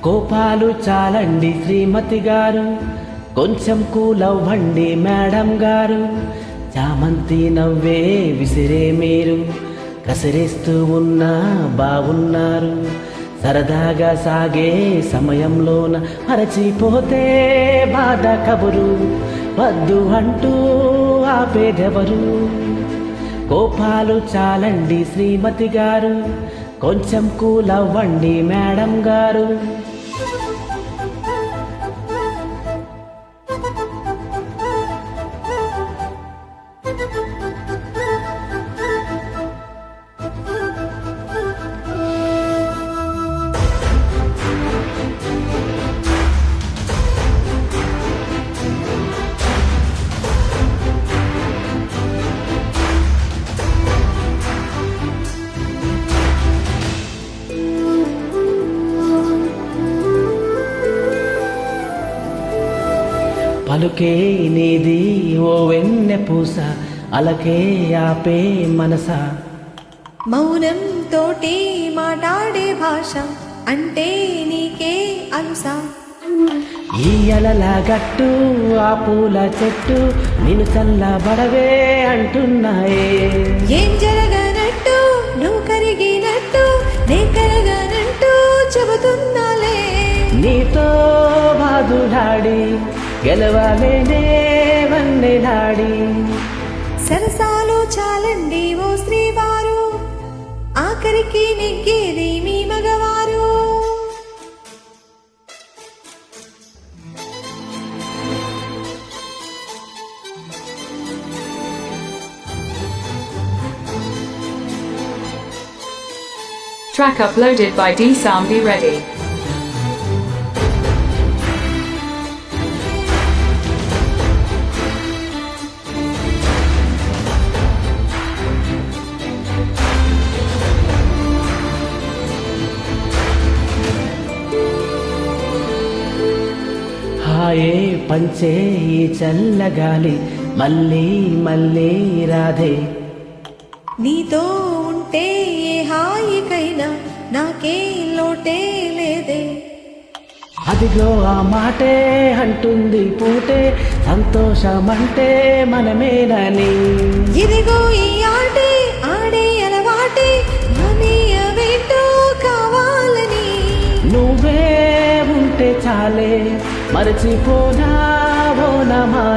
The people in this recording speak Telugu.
కోపాలు చాలండి శ్రీమతి గారు, కొంచెం కూలవ్వండి మేడం గారు. చామంతి నవ్వే విసిరే మీరు, కసిరేస్తూ ఉన్నా బాగున్నారు. సరదాగా సాగే సమయంలోన మరచిపోతే బాధ కబురు, వద్దు అంటూ ఆపేదెవరు. కోపాలు చాలండి శ్రీమతి గారు, కొంచెం కూలవ్వండి మేడం గారు. పలుకే నీది ఓ వెన్నె పూస, అలకే ఆపే మనస. మౌనం తోటి మాట్లాడే భాష అంటే నీకే అలుసా. ఈ అలల గట్టు ఆ పూల చెట్టు నిన్ను చల్లబడవే అంటున్నాయే. ఏం జరగనట్టు నువ్వు కరిగినట్టు నే కరగనట్టు చెబుతున్నాలే. నీతో బాదులాడి గెలవాలేనే వన్నెలాడి. సరసాలు చాలండి ఓ శ్రీవారు, ఆఖరికి నెగ్గేది మీ మగవారు. Track uploaded by D-Sound. Be ready. హాయే పంచే ఈ చల్లగాలి మళ్ళీ మళ్ళీ రాధే. నీతో ఉంటే ఏ హాయికైనా నాకే లోటే లేదే. అదిగో ఆ మాటే అంటుంది పూటే, సంతోషమంటే మనమేనని. ఇదిగో ఈ ఆటే ఆడే అలవాటే మనీయవేంటో కావాలని. నువ్వే ఉంటే చాలే మరచిపోనా ఓ నమా.